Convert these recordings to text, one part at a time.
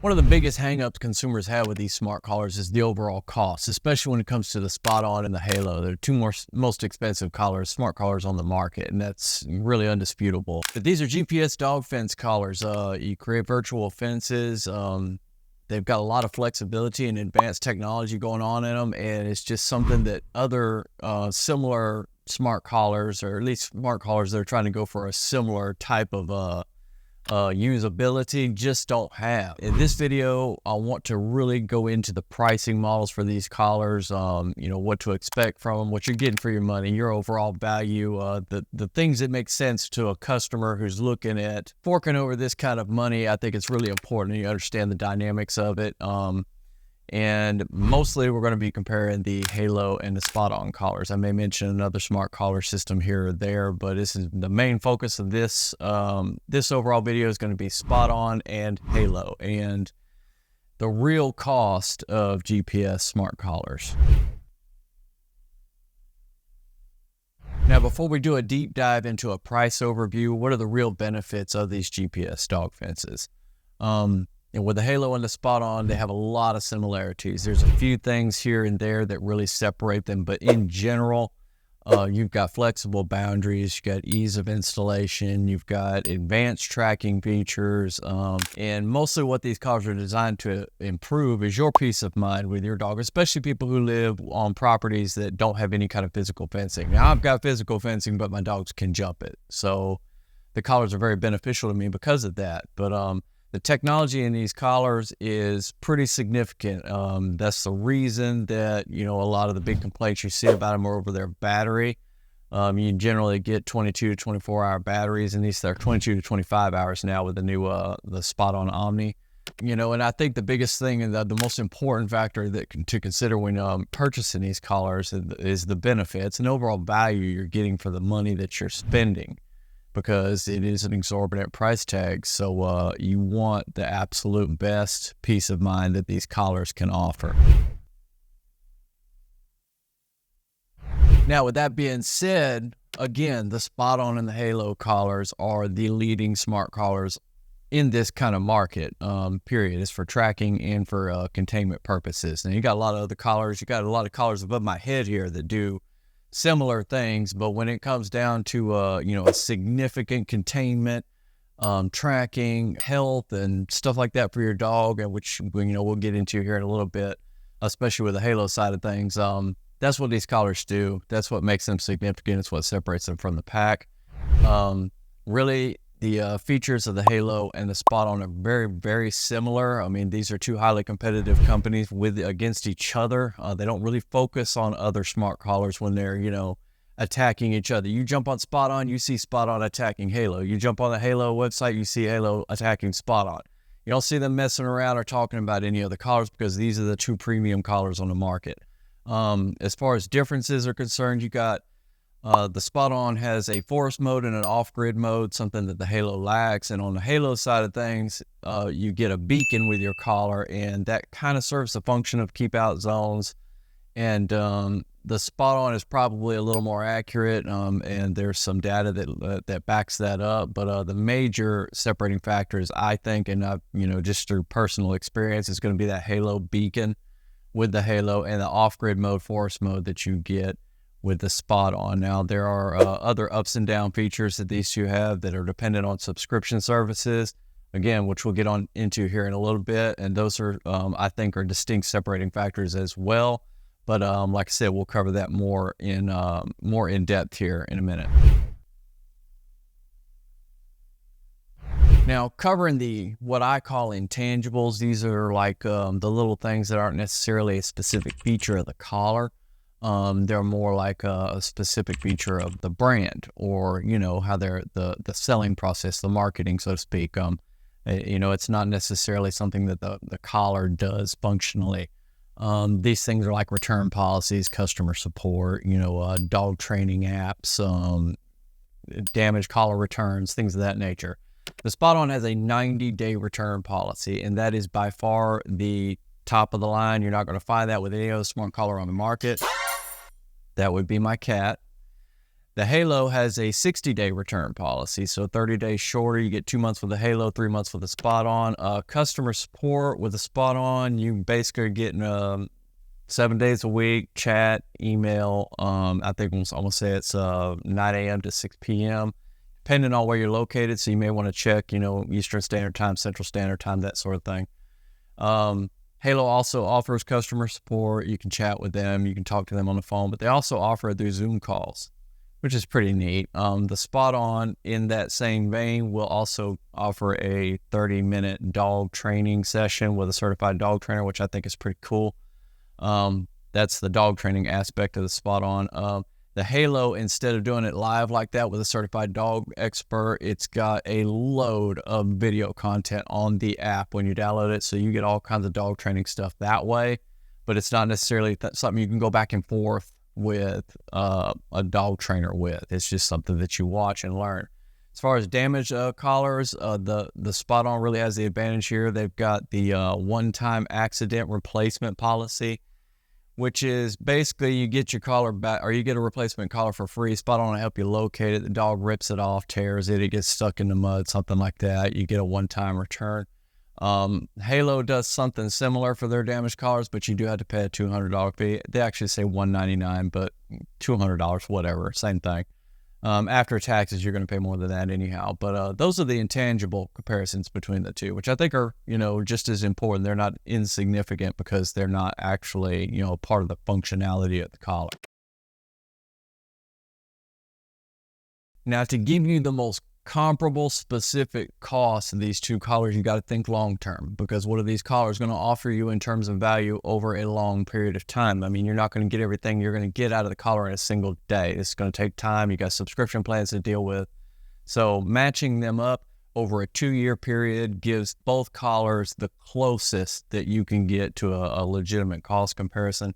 One of the biggest hangups consumers have with these smart collars is the overall cost, especially when it comes to the SpotOn and the Halo. They're two most expensive collars, smart collars on the market, and that's really undisputable. But these are GPS dog fence collars. You create virtual fences. They've got a lot of flexibility and advanced technology going on in them, and it's just something that other similar smart collars, or at least smart collars that are trying to go for a similar type of usability, just don't have. In this video, I want to really go into the pricing models for these collars, what to expect from them, what you're getting for your money, your overall value, the things that make sense to a customer who's looking at forking over this kind of money. I think it's really important you understand the dynamics of it. And mostly we're going to be comparing the Halo and the SpotOn collars. I may mention another smart collar system here or there, but this is the main focus of this this overall video is going to be SpotOn and Halo and the real cost of GPS smart collars. Now, before we do a deep dive into a price overview, what are the real benefits of these GPS dog fences? And with the Halo and the SpotOn, they have a lot of similarities. There's a few things here and there that really separate them, but in general, you've got flexible boundaries, you've got ease of installation, you've got advanced tracking features, and mostly what these collars are designed to improve is your peace of mind with your dog, especially people who live on properties that don't have any kind of physical fencing. Now, I've got physical fencing, but my dogs can jump it, so the collars are very beneficial to me because of that. But the technology in these collars is pretty significant. That's the reason that, a lot of the big complaints you see about them are over their battery. You generally get 22 to 24 hour batteries, and these are 22 to 25 hours now with the new the SpotOn Omni. And I think the biggest thing and the most important factor to consider when purchasing these collars is the benefits and overall value you're getting for the money that you're spending, because it is an exorbitant price tag. So you want the absolute best peace of mind that these collars can offer. Now, with that being said, again, the SpotOn and the Halo collars are the leading smart collars in this kind of market, period. It's for tracking and for containment purposes. Now, you got a lot of other collars. You got a lot of collars above my head here that do similar things, but when it comes down to a significant containment, tracking, health, and stuff like that for your dog, and which we'll get into here in a little bit, especially with the Halo side of things, that's what these collars do. That's what makes them significant. It's what separates them from the pack. Really, the features of the Halo and the SpotOn are very, very similar. I mean, these are two highly competitive companies against each other. They don't really focus on other smart collars when they're, attacking each other. You jump on SpotOn, you see SpotOn attacking Halo. You jump on the Halo website, you see Halo attacking SpotOn. You don't see them messing around or talking about any other collars because these are the two premium collars on the market. As far as differences are concerned, you got the SpotOn has a forest mode and an off-grid mode, something that the Halo lacks. And on the Halo side of things, you get a beacon with your collar, and that kind of serves the function of keep out zones. And the SpotOn is probably a little more accurate, and there's some data that backs that up. But the major separating factors, I think, and just through personal experience, is going to be that Halo beacon with the Halo and the off-grid mode, forest mode that you get with the SpotOn. Now, there are other ups and down features that these two have that are dependent on subscription services, again, which we'll get on into here in a little bit. And those are, I think, are distinct separating factors as well. But like I said, we'll cover that more in depth here in a minute. Now, covering what I call intangibles, these are like the little things that aren't necessarily a specific feature of the collar. They're more like a specific feature of the brand, or how they're the selling process, the marketing, so to speak. It's not necessarily something that the collar does functionally. These things are like return policies, customer support, dog training apps, damaged collar returns, things of that nature. The SpotOn has a 90-day return policy, and that is by far the top of the line. You're not going to find that with any other smart collar on the market. That would be my cat. The Halo has a 60-day return policy, so 30 days shorter. You get 2 months with the Halo, 3 months with the SpotOn. Customer support with the SpotOn, you basically are getting 7 days a week, chat, email. I think I'm gonna say it's 9 a.m. to 6 p.m. depending on where you're located. So you may want to check, Eastern Standard Time, Central Standard Time, that sort of thing. Halo also offers customer support. You can chat with them, you can talk to them on the phone, but they also offer it through Zoom calls, which is pretty neat. The SpotOn, in that same vein, will also offer a 30-minute dog training session with a certified dog trainer, which I think is pretty cool. That's the dog training aspect of the SpotOn. The Halo, instead of doing it live like that with a certified dog expert, it's got a load of video content on the app when you download it, so you get all kinds of dog training stuff that way, but it's not necessarily something you can go back and forth with a dog trainer with. It's just something that you watch and learn. As far as damaged collars, the SpotOn really has the advantage here. They've got the one-time accident replacement policy, which is basically you get your collar back, or you get a replacement collar for free. SpotOn will help you locate it. The dog rips it off, tears it, it gets stuck in the mud, something like that. You get a one-time return. Halo does something similar for their damaged collars, but you do have to pay a $200 fee. They actually say $199, but $200, whatever, same thing. After taxes, you're going to pay more than that anyhow. But those are the intangible comparisons between the two, which I think are, just as important. They're not insignificant because they're not actually, part of the functionality of the collar. Now, to give you the most comparable specific costs of these two collars, you got to think long term, because what are these collars going to offer you in terms of value over a long period of time? I mean, you're not going to get everything you're going to get out of the collar in a single day. It's going to take time. You got subscription plans to deal with. So matching them up over a 2-year period gives both collars the closest that you can get to a legitimate cost comparison.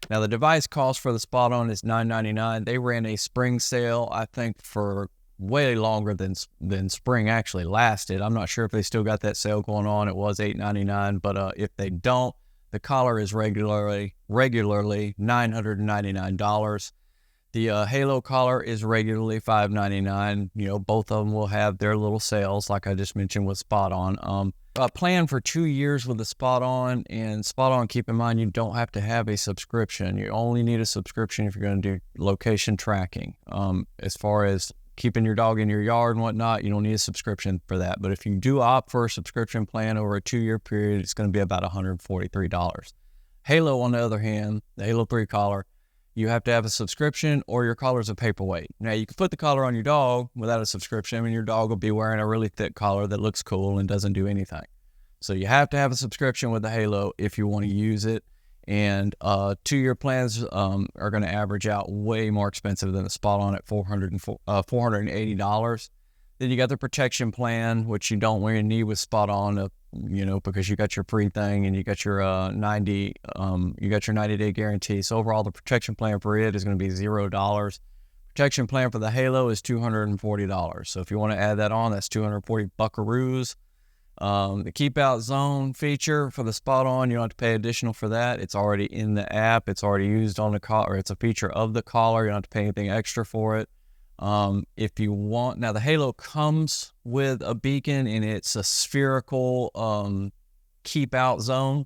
Now, the device cost for the SpotOn is $9.99. They ran a spring sale, I think, for way longer than spring actually lasted. I'm not sure if they still got that sale going on. It was $8.99, but if they don't, the collar is regularly $999. The Halo collar is regularly $599. Both of them will have their little sales, like I just mentioned with SpotOn. Plan for 2 years with the SpotOn, and SpotOn, keep in mind, you don't have to have a subscription. You only need a subscription if you're going to do location tracking. As far as keeping your dog in your yard and whatnot, you don't need a subscription for that. But if you do opt for a subscription plan over a 2-year period, it's going to be about $143. Halo, on the other hand, the Halo 3 collar, you have to have a subscription or your collar's a paperweight. Now, you can put the collar on your dog without a subscription, and your dog will be wearing a really thick collar that looks cool and doesn't do anything. So you have to have a subscription with the Halo if you want to use it. And 2-year plans are going to average out way more expensive than the SpotOn at $480. Then you got the protection plan, which you don't really need with SpotOn, because you got your free thing and you got your 90-day guarantee. So overall, the protection plan for it is going to be $0. Protection plan for the Halo is $240. So if you want to add that on, that's 240 buckaroos. The keep out zone feature for the SpotOn, you don't have to pay additional for that. It's already in the app. It's already used on the collar, or it's a feature of the collar. You don't have to pay anything extra for it. If you want, now the Halo comes with a beacon, and it's a spherical keep out zone.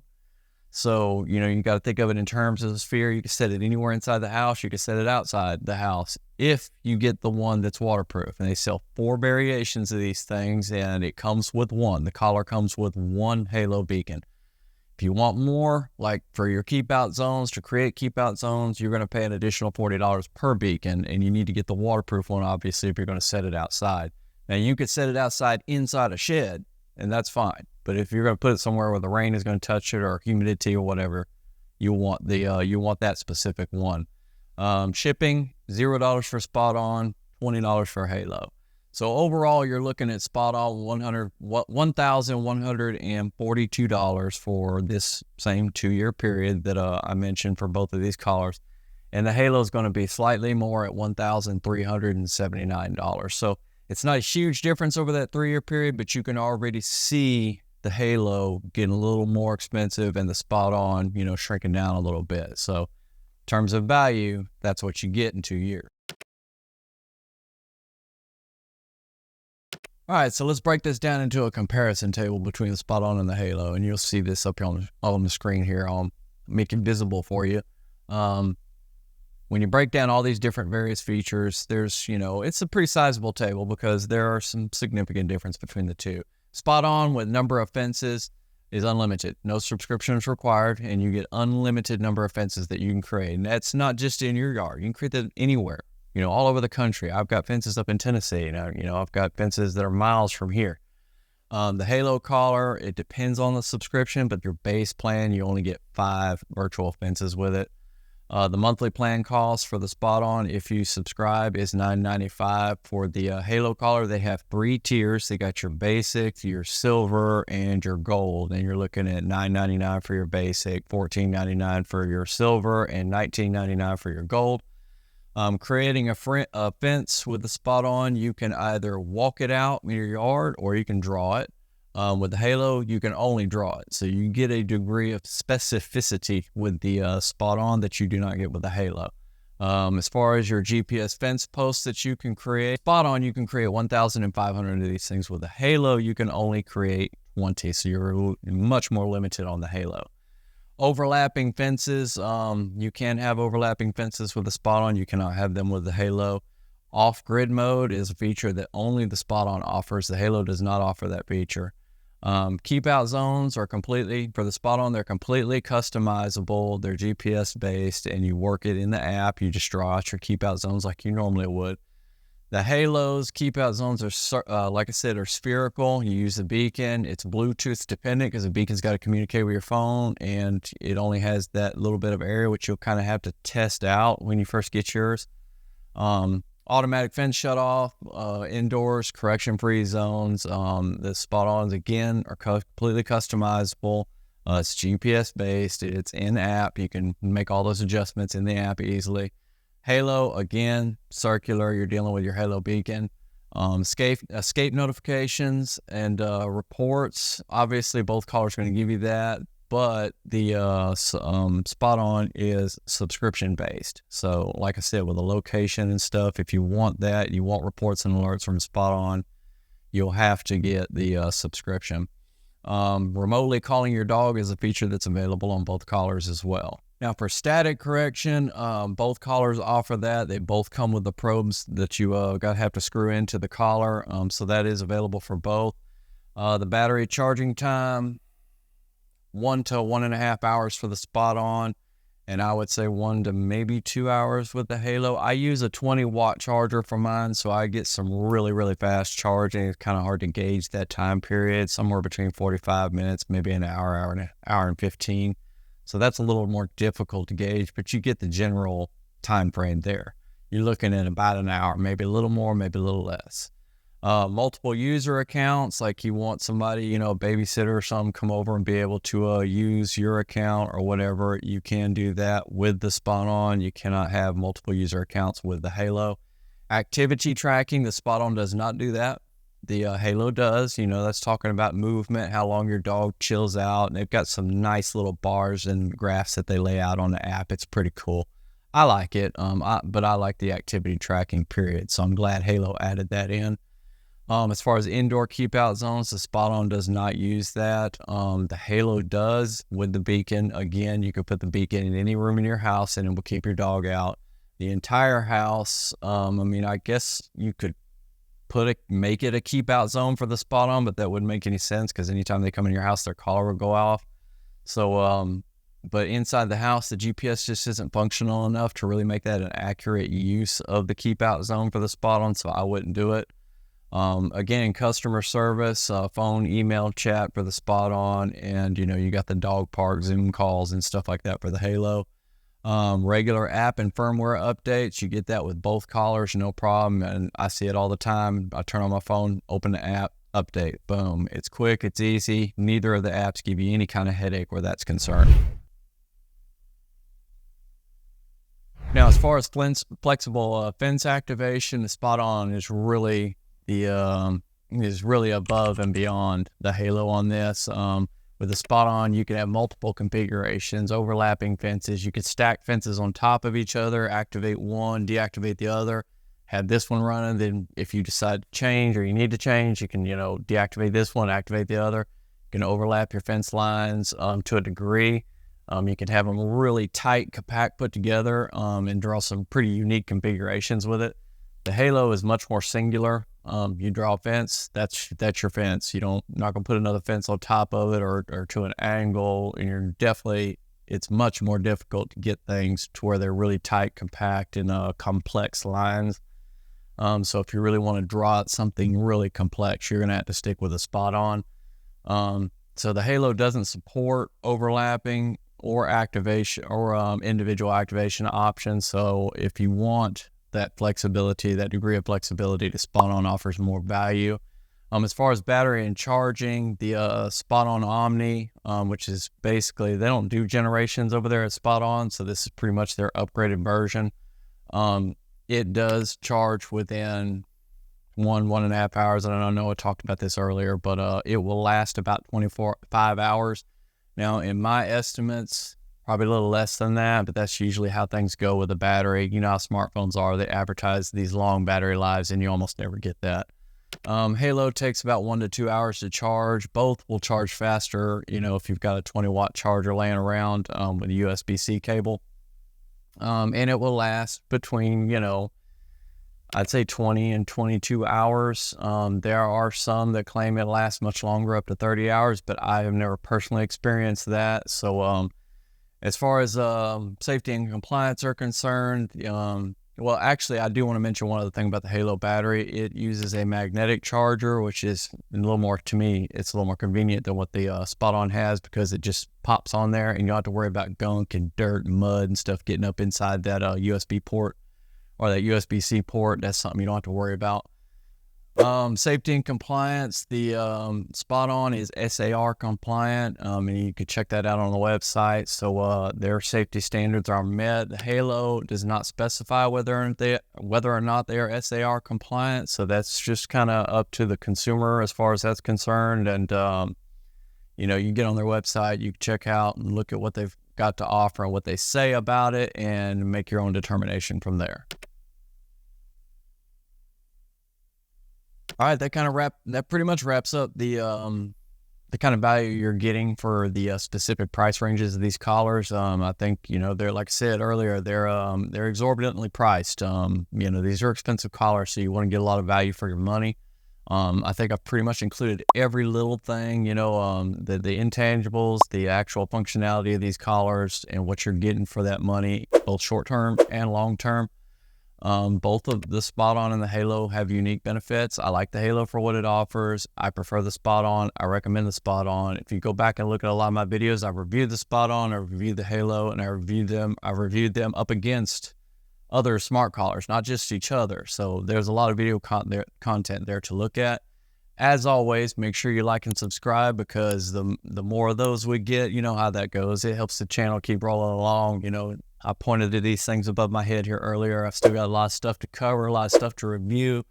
So, you got to think of it in terms of a sphere. You can set it anywhere inside the house. You can set it outside the house if you get the one that's waterproof. And they sell 4 variations of these things, and it comes with one. The collar comes with one Halo beacon. If you want more, like for your keep out zones, to create keep out zones, you're going to pay an additional $40 per beacon, and you need to get the waterproof one, obviously, if you're going to set it outside. Now, you could set it outside inside a shed, and that's fine. But if you're going to put it somewhere where the rain is going to touch it, or humidity or whatever, you want that specific one. Shipping, $0 for SpotOn, $20 for Halo. So overall, you're looking at SpotOn $1,142 for this same 2-year period that I mentioned for both of these collars. And the Halo is going to be slightly more at $1,379. So it's not a huge difference over that 3-year period, but you can already see the Halo getting a little more expensive and the SpotOn, shrinking down a little bit. So in terms of value, that's what you get in 2 years. All right, so let's break this down into a comparison table between the SpotOn and the Halo, and you'll see this up here on the screen here. I'll make it visible for you. When you break down all these different various features, there's, it's a pretty sizable table because there are some significant difference between the two. SpotOn with number of fences is unlimited. No subscriptions required, and you get unlimited number of fences that you can create. And that's not just in your yard. You can create them anywhere, all over the country. I've got fences up in Tennessee. I've got fences that are miles from here. The Halo collar, it depends on the subscription, but your base plan, you only get 5 virtual fences with it. The monthly plan cost for the SpotOn, if you subscribe, is $9.95. For the Halo collar, they have 3 tiers. They got your basic, your silver, and your gold. And you're looking at $9.99 for your basic, $14.99 for your silver, and $19.99 for your gold. Creating a fence with the SpotOn, you can either walk it out in your yard or you can draw it. With the Halo, you can only draw it. So you get a degree of specificity with the SpotOn that you do not get with the Halo. As far as your GPS fence posts that you can create, SpotOn, you can create 1,500 of these things. With the Halo, you can only create 20. So you're much more limited on the Halo. Overlapping fences, you can have overlapping fences with the SpotOn. You cannot have them with the Halo. Off-grid mode is a feature that only the SpotOn offers. The Halo does not offer that feature. Keep out zones are completely, for the SpotOn, they're completely customizable. They're GPS based, and you work it in the app. You just draw out your keep out zones like you normally would. The Halo's keep out zones are, like I said, are spherical. You use the beacon. It's Bluetooth dependent because the beacon's got to communicate with your phone, and it only has that little bit of area, which you'll kind of have to test out when you first get yours. Automatic fence shut off, indoors, correction-free zones. The SpotOns, again, are completely customizable. It's GPS-based. It's in-app. You can make all those adjustments in the app easily. Halo, again, circular. You're dealing with your Halo beacon. Escape notifications and reports. Obviously, both collars are going to give you that. But the SpotOn is subscription-based. So, like I said, with the location and stuff, if you want that, you want reports and alerts from SpotOn, you'll have to get the subscription. Remotely calling your dog is a feature that's available on both collars as well. Now, for static correction, both collars offer that. They both come with the probes that you have to screw into the collar, so that is available for both. The battery charging time, 1 to 1.5 hours for the SpotOn, and I would say 1 to maybe 2 hours with the Halo. I use a 20-watt charger for mine, so I get some really, really fast charging. It's kind of hard to gauge that time period, somewhere between 45 minutes, maybe an hour and 15. So that's a little more difficult to gauge, but you get the general time frame there. You're looking at about an hour, maybe a little more, maybe a little less. Multiple user accounts, like you want somebody, a babysitter or something, come over and be able to use your account or whatever. You can do that with the SpotOn. You cannot have multiple user accounts with the Halo. Activity tracking, the SpotOn does not do that. The Halo does. That's talking about movement, how long your dog chills out. And they've got some nice little bars and graphs that they lay out on the app. It's pretty cool. I like it, but I like the activity tracking period. So I'm glad Halo added that in. As far as indoor keep out zones, the SpotOn does not use that. The Halo does with the beacon. Again, you could put the beacon in any room in your house and it will keep your dog out. The entire house, I guess you could make it a keep out zone for the SpotOn, but that wouldn't make any sense because anytime they come in your house, their collar will go off. So, but inside the house, the GPS just isn't functional enough to really make that an accurate use of the keep out zone for the SpotOn, so I wouldn't do it. Again, customer service, phone, email, chat for the SpotOn, and you got the dog park, Zoom calls and stuff like that for the Halo. Regular app and firmware updates, you get that with both collars, no problem, and I see it all the time. I turn on my phone, open the app, update, boom. It's quick, it's easy. Neither of the apps give you any kind of headache where that's concerned. Now, as far as flexible fence activation, the SpotOn is really above and beyond the Halo on this. With the SpotOn, you can have multiple configurations, overlapping fences. You could stack fences on top of each other, activate one, deactivate the other. have this one running. Then if you decide to change or you need to change, you can, deactivate this one, activate the other. You can overlap your fence lines to a degree. You can have them really tight, compact put together and draw some pretty unique configurations with it. The Halo is much more singular. You draw a fence, that's your fence. Not going to put another fence on top of it or to an angle. And it's much more difficult to get things to where they're really tight, compact, and complex lines. So if you really want to draw out something really complex, you're going to have to stick with a SpotOn. So the Halo doesn't support overlapping or activation or individual activation options. So if you want that flexibility, that degree of flexibility, the SpotOn offers more value. As far as battery and charging, the SpotOn Omni, which is basically, they don't do generations over there at SpotOn, so this is pretty much their upgraded version. It does charge within 1.5 hours. I don't know, I talked about this earlier, but it will last about 5 hours. Now, in my estimates, probably a little less than that, but that's usually how things go with the battery. You know how smartphones are. They advertise these long battery lives, and you almost never get that. Halo takes about 1 to 2 hours to charge. Both will charge faster, if you've got a 20-watt charger laying around with a USB-C cable. And it will last between, I'd say 20 and 22 hours. There are some that claim it lasts much longer, up to 30 hours, but I have never personally experienced that. So as far as safety and compliance are concerned, well, actually, I do want to mention one other thing about the Halo battery. It uses a magnetic charger, which is a little more, to me, it's a little more convenient than what the SpotOn has, because it just pops on there and you don't have to worry about gunk and dirt and mud and stuff getting up inside that USB port or that USB-C port. That's something you don't have to worry about. Safety and compliance, the SpotOn is SAR compliant, and you can check that out on the website. So their safety standards are met. The Halo does not specify whether or not they are SAR compliant, so that's just kind of up to the consumer as far as that's concerned. And you can get on their website, you can check out and look at what they've got to offer and what they say about it, and make your own determination from there. All right, that pretty much wraps up the kind of value you're getting for the specific price ranges of these collars. I think they're, like I said earlier, they're exorbitantly priced. These are expensive collars, so you want to get a lot of value for your money. I think I've pretty much included every little thing, the intangibles, the actual functionality of these collars, and what you're getting for that money, both short term and long term. Both of the SpotOn and the Halo have unique benefits. I like the Halo for what it offers. I prefer the SpotOn. I recommend the SpotOn. If you go back and look at a lot of my videos, I've reviewed the SpotOn, I've reviewed the Halo, and I reviewed them up against other smart collars, not just each other. So there's a lot of video content there to look at. As always, make sure you like and subscribe, because the more of those we get, you know how that goes. It helps the channel keep rolling along. I pointed to these things above my head here earlier. I've still got a lot of stuff to cover, a lot of stuff to review,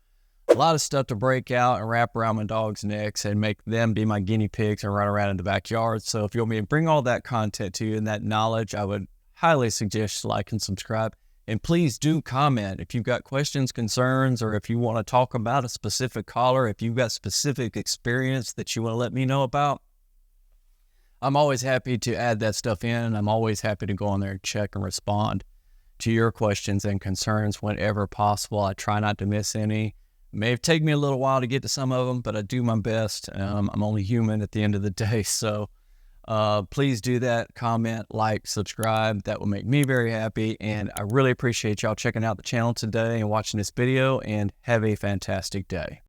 a lot of stuff to break out and wrap around my dogs' necks and make them be my guinea pigs and run around in the backyard. So if you want me to bring all that content to you and that knowledge, I would highly suggest like and subscribe. And please do comment if you've got questions, concerns, or if you want to talk about a specific collar, if you've got specific experience that you want to let me know about. I'm always happy to add that stuff in. I'm always happy to go on there and check and respond to your questions and concerns whenever possible. I try not to miss any. It may take me a little while to get to some of them, but I do my best. I'm only human at the end of the day. So please do that. Comment, like, subscribe. That will make me very happy. And I really appreciate y'all checking out the channel today and watching this video, and have a fantastic day.